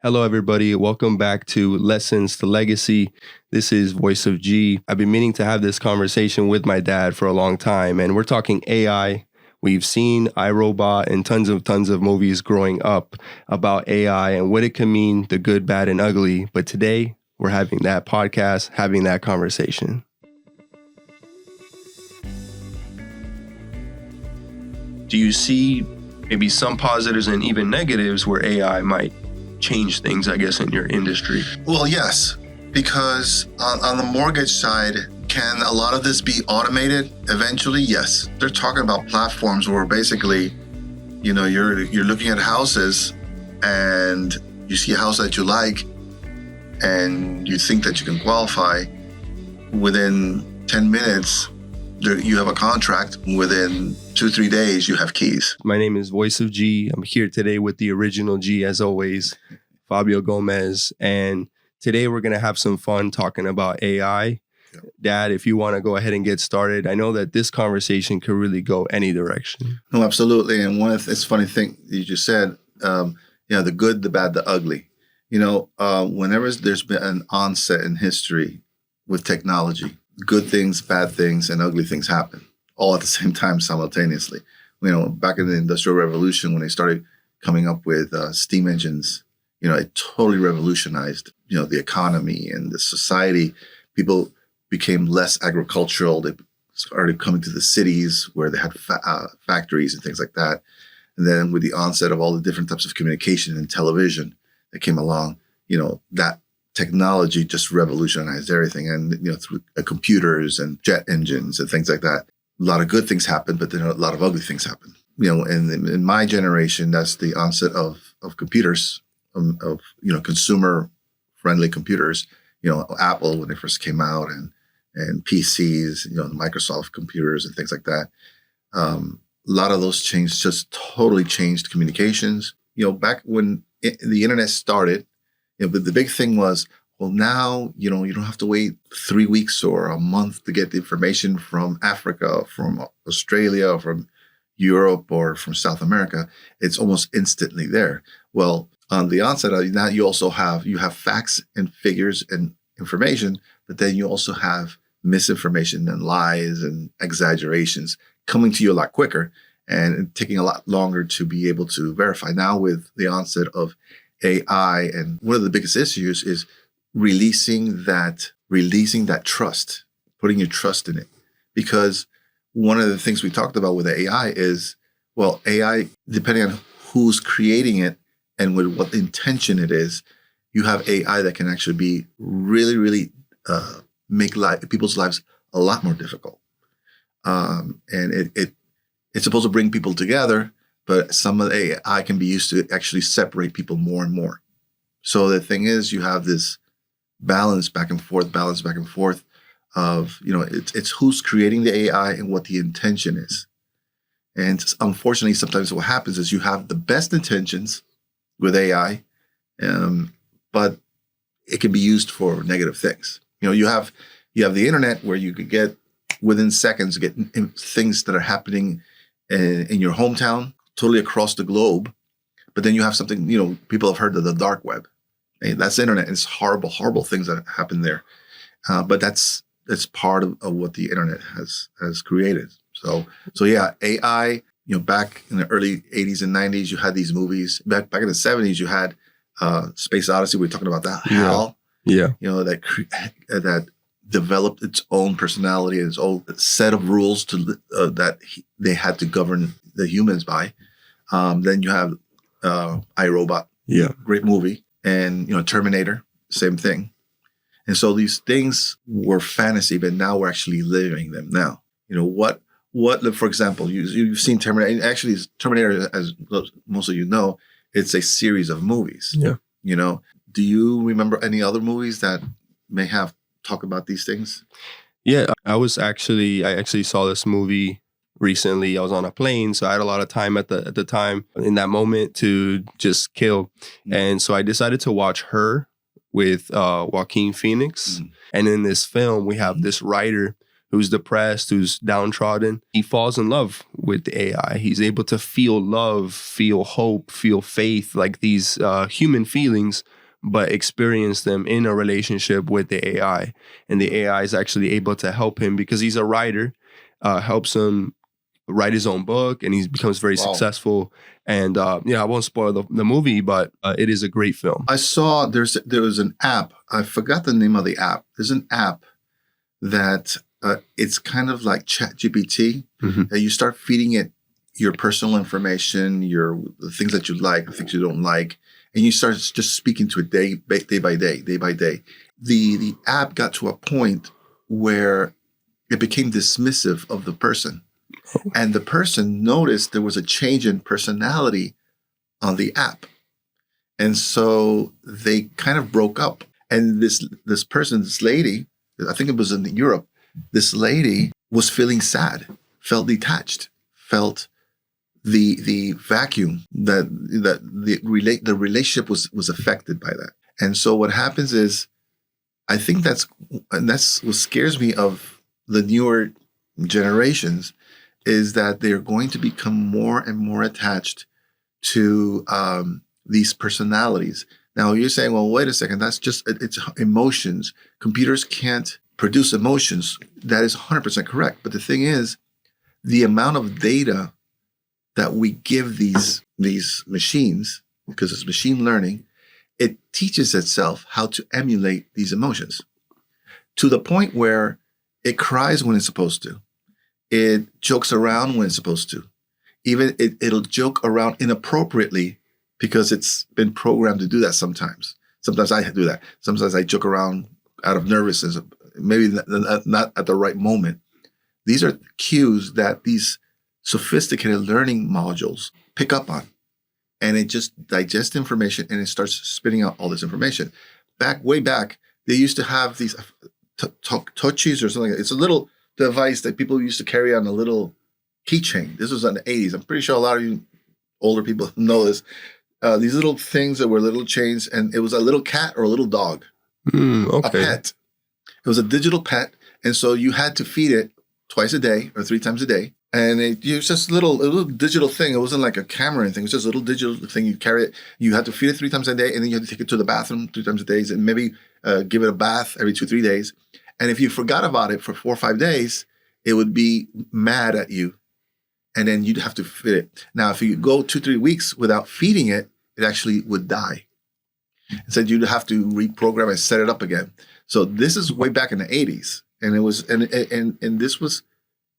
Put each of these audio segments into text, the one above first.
Hello, everybody. Welcome back to Lessons to Legacy. This is Voice of G. I've been meaning to have this conversation with my dad for a long time, and we're talking AI. We've seen iRobot and tons of movies growing up about AI and what it can mean, the good, bad, and ugly. But today, we're having that podcast, having that conversation. Do you see maybe some positives and even negatives where AI might change things, I guess, in your industry? Well, yes, because on the mortgage side, can a lot of this be automated eventually? Yes. They're talking about platforms where basically, you're looking at houses and you see a house that you like and you think that you can qualify. Within 10 minutes, you have a contract. Within 2-3 days, you have keys. My name is Voice of G. I'm here today with the original G, as always, Fabio Gomez. And today we're going to have some fun talking about AI. Yep. Dad, if you want to go ahead and get started, I know that this conversation could really go any direction. No, absolutely. And it's funny thing you just said, the good, the bad, the ugly. Whenever there's been an onset in history with technology, good things, bad things, and ugly things happen all at the same time simultaneously. Back in the Industrial Revolution, when they started coming up with steam engines, it totally revolutionized, the economy and the society. People became less agricultural. They started coming to the cities where they had factories and things like that. And then with the onset of all the different types of communication and television that came along, that technology just revolutionized everything. And, through computers and jet engines and things like that, a lot of good things happened, but then a lot of ugly things happened. In my generation, that's the onset of computers, of consumer-friendly computers. Apple, when they first came out, and PCs, the Microsoft computers and things like that. A lot of those just totally changed communications. Back when the internet started, the big thing was, well, now, you don't have to wait 3 weeks or a month to get the information from Africa, from Australia, from Europe, or from South America. It's almost instantly there. Well, on the onset of that, you also have facts and figures and information, but then you also have misinformation and lies and exaggerations coming to you a lot quicker and taking a lot longer to be able to verify. Now with the onset of AI, and one of the biggest issues is releasing that trust, putting your trust in it. Because one of the things we talked about with AI is, well, AI, depending on who's creating it and with what intention it is, you have AI that can actually be really, really make people's lives a lot more difficult. And it's supposed to bring people together, but some of the AI can be used to actually separate people more and more. So the thing is, you have this balance back and forth of, it's who's creating the AI and what the intention is. And unfortunately, sometimes what happens is you have the best intentions with AI, but it can be used for negative things. You have the internet where you could get within seconds, get things that are happening in your hometown, totally across the globe. But then you have something, people have heard of the dark web. That's the internet. It's horrible things that happen there. But that's part of what the internet has created. So yeah, AI, back in the early 80s and 90s, you had these movies. Back in the 70s, you had Space Odyssey. We were talking about that. HAL. Yeah. That developed its own personality and its own set of rules that they had to govern the humans by. Then you have iRobot. Yeah. Great movie. And, Terminator, same thing. And so these things were fantasy, but now we're actually living them now. What, for example, you've seen Terminator. Actually, Terminator, as most of you know, it's a series of movies. Yeah. Do you remember any other movies that may have talk about these things? Yeah, I actually saw this movie recently. I was on a plane, so I had a lot of time at the time in that moment to just kill. Mm-hmm. And so I decided to watch Her with Joaquin Phoenix. Mm-hmm. And in this film, we have this writer who's depressed, who's downtrodden, he falls in love with the AI. He's able to feel love, feel hope, feel faith, like these human feelings, but experience them in a relationship with the AI. And the AI is actually able to help him because he's a writer, helps him write his own book, and he becomes very successful. And I won't spoil the movie, but it is a great film. I saw there was an app. I forgot the name of the app. There's an app that it's kind of like ChatGPT. That you start feeding it your personal information, the things that you like, the things you don't like, and you start just speaking to it day by day. The app got to a point where it became dismissive of the person. And the person noticed there was a change in personality on the app. And so they kind of broke up. And this lady, I think it was in Europe, this lady was feeling sad, felt detached, felt the vacuum that the relationship was affected by that. And so what happens is, I think that's what scares me of the newer generations, is that they're going to become more and more attached to these personalities. Now you're saying, well, wait a second, it's emotions. Computers can't produce emotions. That is 100% correct. But the thing is, the amount of data that we give these machines, because it's machine learning, it teaches itself how to emulate these emotions to the point where it cries when it's supposed to. It jokes around when it's supposed to. Even it'll joke around inappropriately because it's been programmed to do that sometimes. Sometimes I do that. Sometimes I joke around out of nervousness, maybe not at the right moment. These are cues that these sophisticated learning modules pick up on. And it just digests information and it starts spitting out all this information. Way back, they used to have these touchies or something. It's a little device that people used to carry on a little keychain. This was in the 80s. I'm pretty sure a lot of you older people know this. These little things that were little chains, and it was a little cat or a little dog. Okay. A pet. It was a digital pet, and so you had to feed it twice a day or 3 times a day. And it was just a little digital thing. It wasn't like a camera or anything. It was just a little digital thing. You carry it. You had to feed it 3 times a day, and then you had to take it to the bathroom 3 times a day, and maybe give it a bath every 2-3 days. And if you forgot about it for 4 or 5 days, it would be mad at you. And then you'd have to feed it. Now, if you go 2-3 weeks without feeding it, it actually would die. And so you'd have to reprogram and set it up again. So this is way back in the 80s. And it was, and this was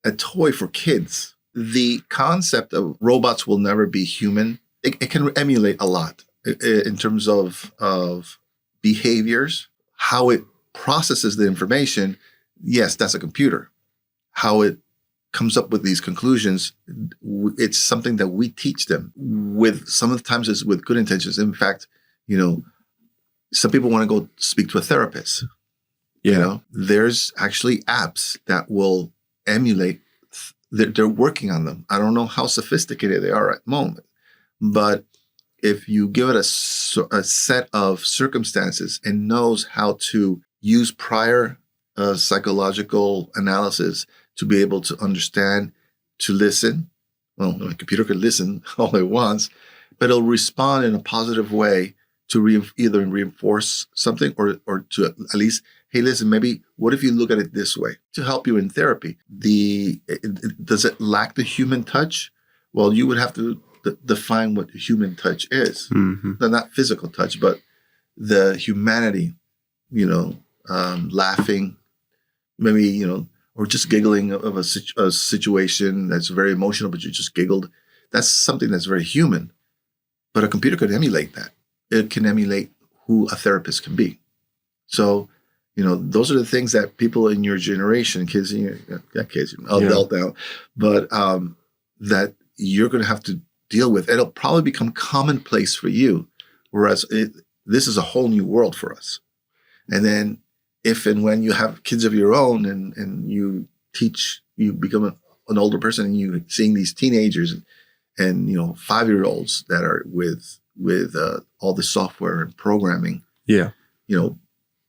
a toy for kids. The concept of robots will never be human. It can emulate a lot in terms of behaviors, how it processes the information. Yes, that's a computer. How it comes up with these conclusions, it's something that we teach them with, some of the times it's with good intentions. In fact, some people want to go speak to a therapist. There's actually apps that will emulate. They're working on them. I don't know how sophisticated they are at the moment, but if you give it a set of circumstances and knows how to use prior psychological analysis to be able to understand, to listen. Well, a computer could listen all it wants, but it'll respond in a positive way to either reinforce something or to at least, hey, listen, maybe what if you look at it this way to help you in therapy? Does it lack the human touch? Well, you would have to define what the human touch is. Mm-hmm. Not physical touch, but the humanity, laughing, maybe, or just giggling of a situation that's very emotional, but you just giggled. That's something that's very human. But a computer could emulate that. It can emulate who a therapist can be. So, those are the things that people in your generation, kids in your, kids, adult now, but that you're going to have to deal with. It'll probably become commonplace for you, whereas this is a whole new world for us. And then if and when you have kids of your own and you become an older person and you're seeing these teenagers and 5-year-olds that are with all the software and programming. Yeah.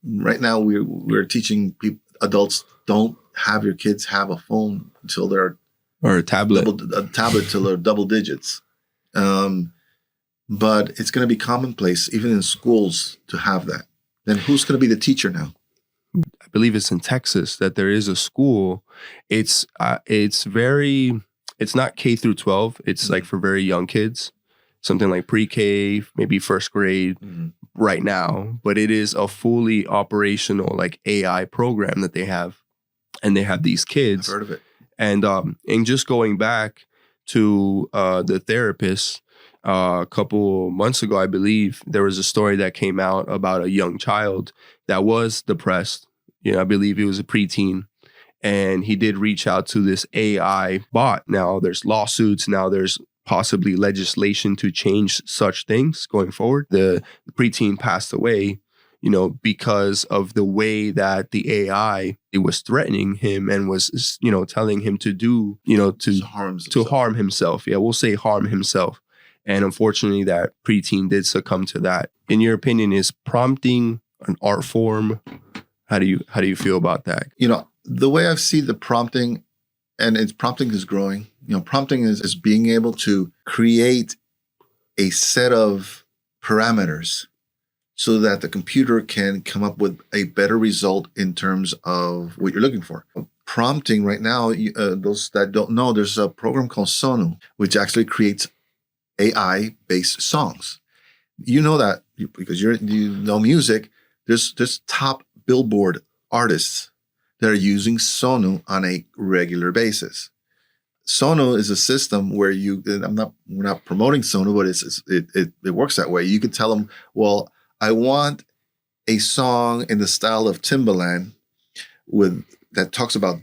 Right now we're teaching adults, don't have your kids have a phone until they're or a tablet. a tablet till they're double digits. But it's going to be commonplace, even in schools, to have that. Then who's going to be the teacher now? I believe it's in Texas that there is a school. It's not K through 12. It's like for very young kids, something like pre-K, maybe first grade right now. But it is a fully operational like AI program that they have, and they have these kids. I've heard of it. And just going back to the therapist, a couple months ago, I believe there was a story that came out about a young child that was depressed. I believe he was a preteen, and he did reach out to this AI bot. Now there's lawsuits. Now there's possibly legislation to change such things going forward. The preteen passed away, because of the way that the AI, it was threatening him and was, telling him to do, to harm himself. Yeah, we'll say harm himself. And unfortunately, that preteen did succumb to that. In your opinion, is prompting an art form? How do you feel about that? The way I see the prompting, and prompting is growing. Prompting is being able to create a set of parameters so that the computer can come up with a better result in terms of what you're looking for. Prompting right now, those that don't know, there's a program called Sonu, which actually creates AI-based songs. You know that because you know music. There's top Billboard artists that are using Sonu on a regular basis. Sonu is a system where we're not promoting Sonu, but it works that way. You can tell them, well, I want a song in the style of Timbaland that talks about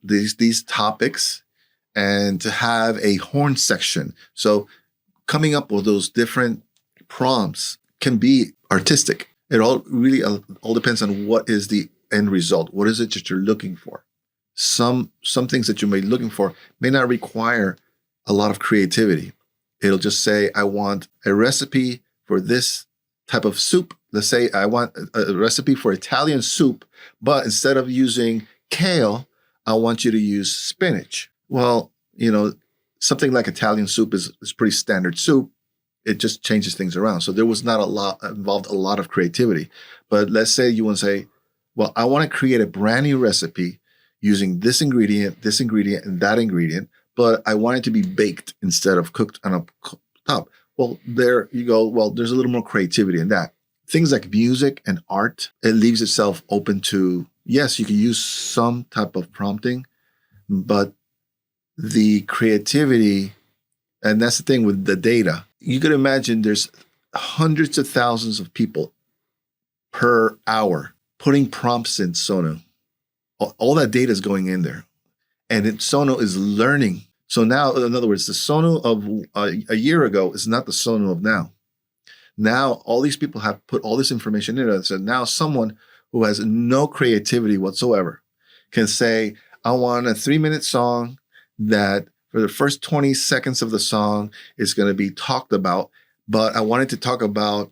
these topics, and to have a horn section. So coming up with those different prompts can be artistic. It all depends on what is the end result. What is it that you're looking for? Some things that you may be looking for may not require a lot of creativity. It'll just say, I want a recipe for this type of soup. Let's say I want a recipe for Italian soup, but instead of using kale, I want you to use spinach. Well, something like Italian soup is pretty standard soup. It just changes things around. So there was not involved a lot of creativity. But let's say you want to say, well, I want to create a brand new recipe using this ingredient, and that ingredient, but I want it to be baked instead of cooked on a top. Well, there you go. Well, there's a little more creativity in that. Things like music and art, it leaves itself open to, yes, you can use some type of prompting, but the creativity, and that's the thing with the data. You could imagine there's hundreds of thousands of people per hour putting prompts in Sonu. All that data is going in there. And Sonu is learning. So now, in other words, the Sonu of a year ago is not the Sonu of now. Now, all these people have put all this information in it. So now someone who has no creativity whatsoever can say, I want a 3-minute song that for the first 20 seconds of the song is going to be talked about, but I wanted to talk about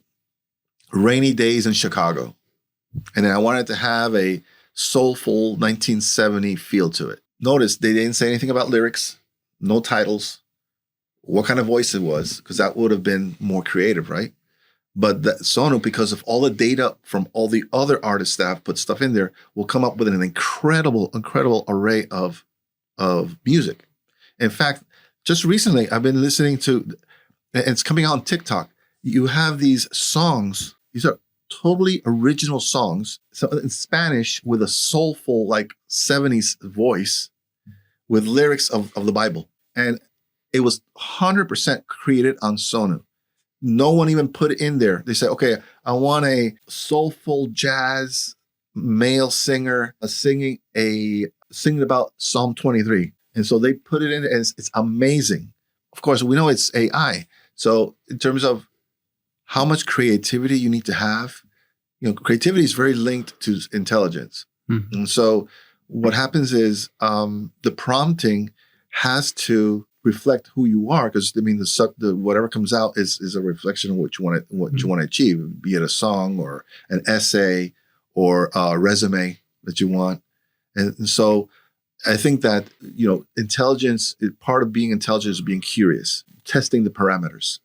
rainy days in Chicago. And then I wanted to have a soulful 1970 feel to it. Notice they didn't say anything about lyrics, no titles, what kind of voice it was, because that would have been more creative, right? But Sonu, because of all the data from all the other artists that have put stuff in there, will come up with an incredible array of music. In fact, just recently, I've been listening to, and it's coming out on TikTok. You have these songs. These are totally original songs, so in Spanish with a soulful, like 70s voice, with lyrics of the Bible. And it was 100% created on Sonu. No one even put it in there. They said, okay, I want a soulful jazz male singer singing about Psalm 23. And so they put it in, and it's amazing. Of course, we know it's AI. So in terms of how much creativity you need to have, creativity is very linked to intelligence. Mm-hmm. And so what happens is the prompting has to reflect who you are, because the whatever comes out is a reflection of what you want to achieve, be it a song or an essay or a resume that you want. And so I think that, intelligence, part of being intelligent is being curious, testing the parameters.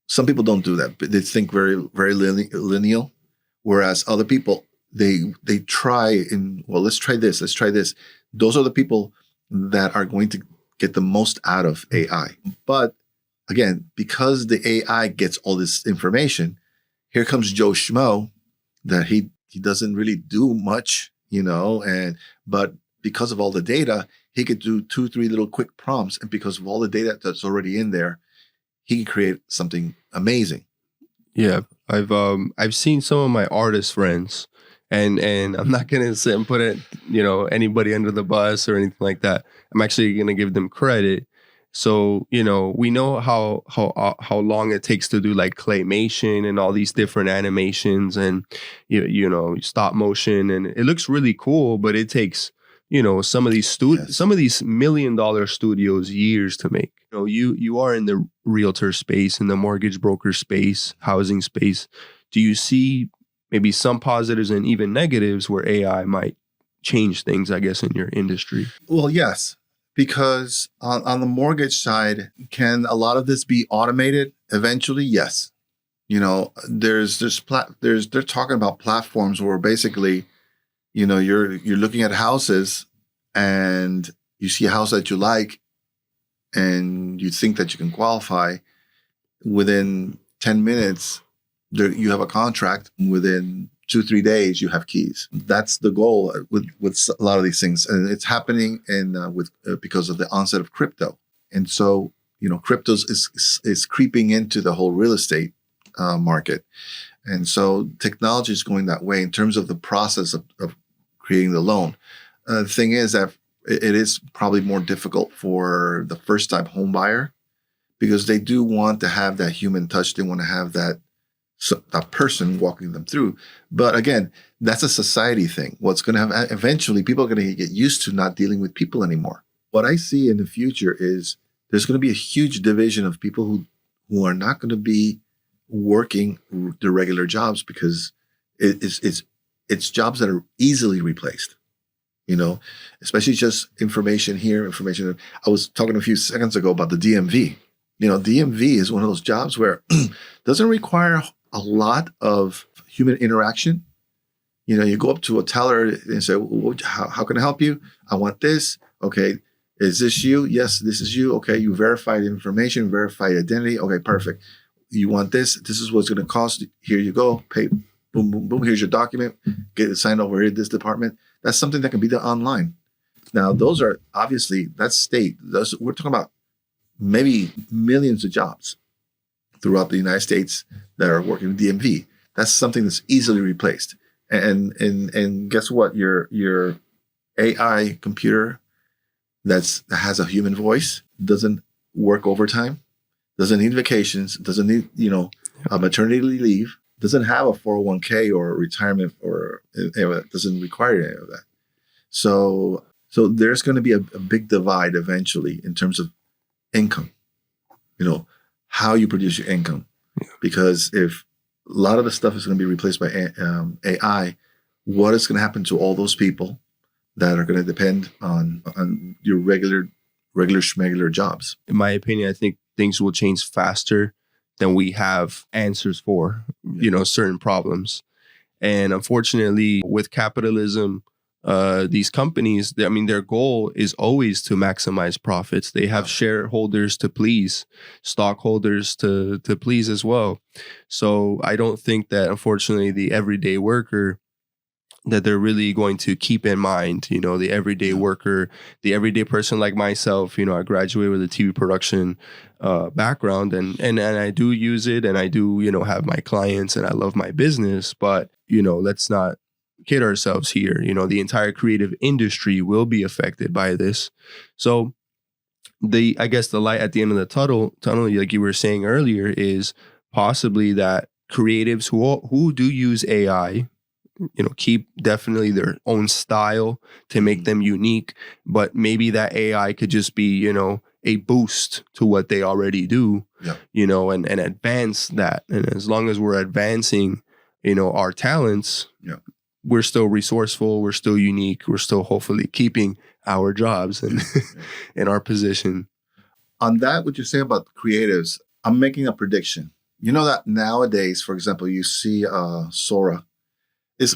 Some people don't do that, but they think very, very lineal. Whereas other people, they try let's try this, let's try this. Those are the people that are going to get the most out of AI. But again, because the AI gets all this information, here comes Joe Schmo that he doesn't really do much, but because of all the data, he could do 2-3 little quick prompts. And because of all the data that's already in there, he can create something amazing. Yeah, I've seen some of my artist friends, and I'm not gonna sit and put it, anybody under the bus or anything like that. I'm actually gonna give them credit. So we know how long it takes to do like claymation and all these different animations and stop motion, and it looks really cool, but it takes some of these Yes. some of these $1 million studios years to make. You are in the realtor space, in the mortgage broker space, housing space. Do you see maybe some positives and even negatives where AI might change things, I guess, in your industry? Well, yes, because on the mortgage side, can a lot of this be automated eventually? Yes. They're talking about platforms where basically, you're looking at houses and you see a house that you like and you think that you can qualify. Within 10 minutes, you have a contract. Within 2-3 days, you have keys. That's the goal with a lot of these things, and it's happening because of the onset of crypto. And so, crypto is creeping into the whole real estate market, and so technology is going that way in terms of the process of creating the loan. The thing is that it is probably more difficult for the first-time home buyer because they do want to have that human touch. They want to have that person walking them through. But again, that's a society thing. What's going to have eventually, people are going to get used to not dealing with people anymore. What I see in the future is there's going to be a huge division of people who are not going to be working the regular jobs because it's jobs that are easily replaced. Especially just information here, information. I was talking a few seconds ago about the DMV. DMV is one of those jobs where it doesn't require a lot of human interaction. You go up to a teller and say, how can I help you? I want this. Okay. Is this you? Yes, this is you. Okay. You verified information, verified identity. Okay, perfect. You want this? This is what's going to cost. Here you go. Pay. Boom, boom, boom. Here's your document. Get it signed over here at this department. That's something that can be done online. Now, those are obviously, that's state. We're talking about maybe millions of jobs throughout the United States that are working in DMV. That's something that's easily replaced. And guess what? Your AI computer that has a human voice doesn't work overtime, doesn't need vacations, doesn't need a maternity leave, doesn't have a 401k or retirement or doesn't require any of that. So there's going to be a big divide eventually in terms of income, how you produce your income. Because if a lot of the stuff is going to be replaced by AI, what is going to happen to all those people that are going to depend on your regular schmegular jobs? In my opinion, I think things will change faster than we have answers for, certain problems. And unfortunately, with capitalism, these companies, their goal is always to maximize profits. They have shareholders to please, stockholders to please as well. So I don't think that, unfortunately, the everyday worker, that they're really going to keep in mind, the everyday worker, the everyday person like myself. I graduated with a TV production background and I do use it, and I do, have my clients, and I love my business, but, let's not kid ourselves here. The entire creative industry will be affected by this. So I guess the light at the end of the tunnel, like you were saying earlier, is possibly that creatives who do use AI, keep definitely their own style to make them unique, but maybe that AI could just be, a boost to what they already do, and advance that. And as long as we're advancing, our talents, we're still resourceful, we're still unique, we're still hopefully keeping our jobs and in our position. On that, what you say about creatives, I'm making a prediction. You know that nowadays, for example, you see Sora. It's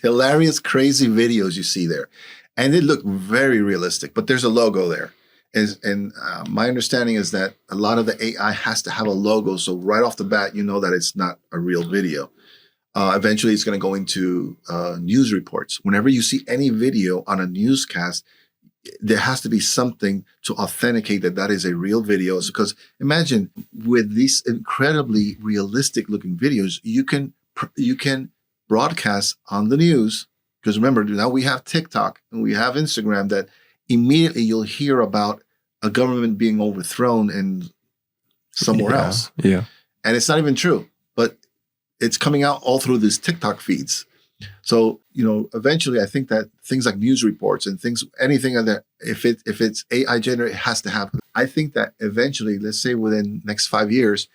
hilarious, crazy videos you see there. And they look very realistic, but there's a logo there. And my understanding is that a lot of the AI has to have a logo. So right off the bat, you know that it's not a real video. Eventually, it's going to go into news reports. Whenever you see any video on a newscast, there has to be something to authenticate that that is a real video. Because imagine with these incredibly realistic looking videos, you can broadcast on the news. Because remember, now we have TikTok and we have Instagram that immediately you'll hear about a government being overthrown in somewhere else. Yeah. And it's not even true, but it's coming out all through these TikTok feeds. So, eventually I think that things like news reports and anything like that, if it's AI generated, it has to happen. I think that eventually, let's say within the next 5 years,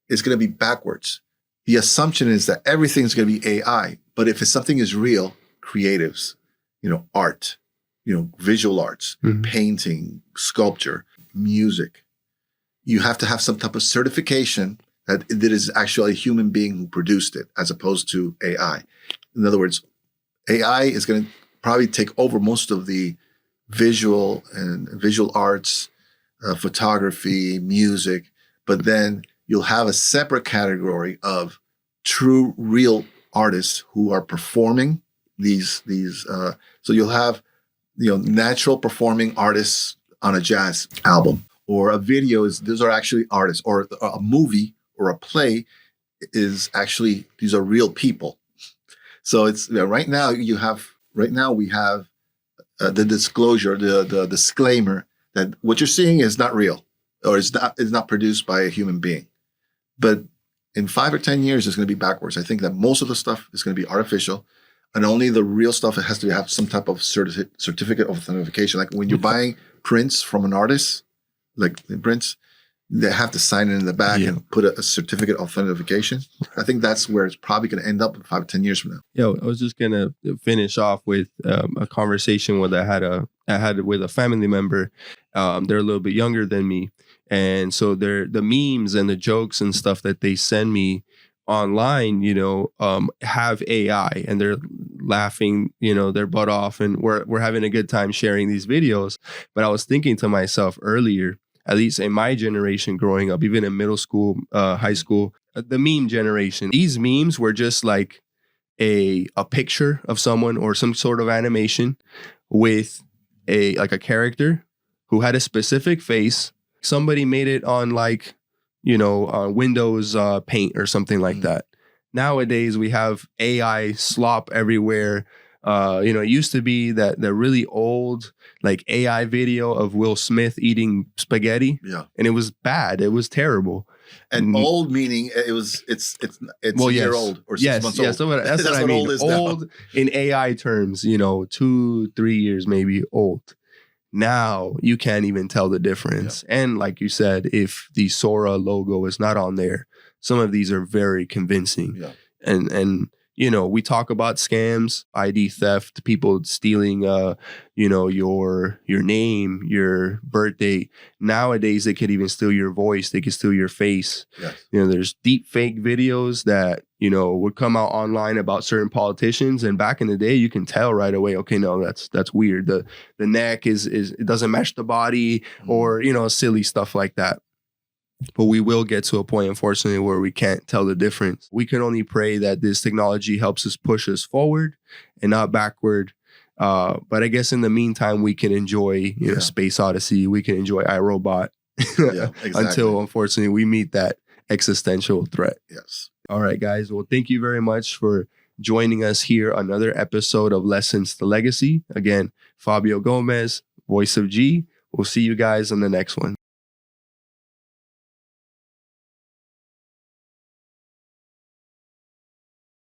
it's going to be backwards. The assumption is that everything's going to be AI, but if something is real, creatives, art, visual arts, painting, sculpture, music, you have to have some type of certification that is actually a human being who produced it as opposed to AI. In other words, AI is going to probably take over most of the visual arts, photography, music, but then you'll have a separate category of true, real artists who are performing these. So you'll have, natural performing artists on a jazz album, or a video those are actually artists, or a movie or a play is actually, these are real people. So it's right now we have the disclosure, the disclaimer that what you're seeing is not real, or is not produced by a human being. But in 5 or 10 years, it's going to be backwards. I think that most of the stuff is going to be artificial, and only the real stuff has to have some type of certificate of authentication. Like when you're buying prints from an artist, like the prints, they have to sign it in the back and put a certificate of authentication. I think that's where it's probably going to end up in 5 or 10 years from now. Yo, I was just going to finish off with a conversation I had with a family member. They're a little bit younger than me. And so the memes and the jokes and stuff that they send me online, have AI, and they're laughing, their butt off, and we're having a good time sharing these videos. But I was thinking to myself earlier, at least in my generation growing up, even in middle school, high school, the meme generation, these memes were just like a picture of someone or some sort of animation with a character who had a specific face. Somebody made it on Windows Paint or something like that. Nowadays we have AI slop everywhere. It used to be that the really old AI video of Will Smith eating spaghetti. Yeah. And it was bad. It was terrible. And old meaning it's well, a year yes. old or 6 months old. Yes, that's what I mean. Old is old in AI terms, 2-3 years maybe old. Now you can't even tell the difference. Yeah. And like you said, if the Sora logo is not on there, some of these are very convincing. Yeah. And we talk about scams, ID theft, people stealing your name, your birth date. Nowadays they could even steal your voice, they could steal your face. Yes. There's deep fake videos that would come out online about certain politicians, and back in the day you can tell right away, okay, no, that's weird. The neck is it doesn't match the body, or silly stuff like that. But we will get to a point, unfortunately, where we can't tell the difference. We can only pray that this technology helps us push us forward and not backward. But I guess in the meantime, we can enjoy Space Odyssey. We can enjoy iRobot until, unfortunately, we meet that existential threat. Yes. All right, guys. Well, thank you very much for joining us here. Another episode of Lessons to Legacy. Again, Fabio Gomez, Voice of G. We'll see you guys on the next one.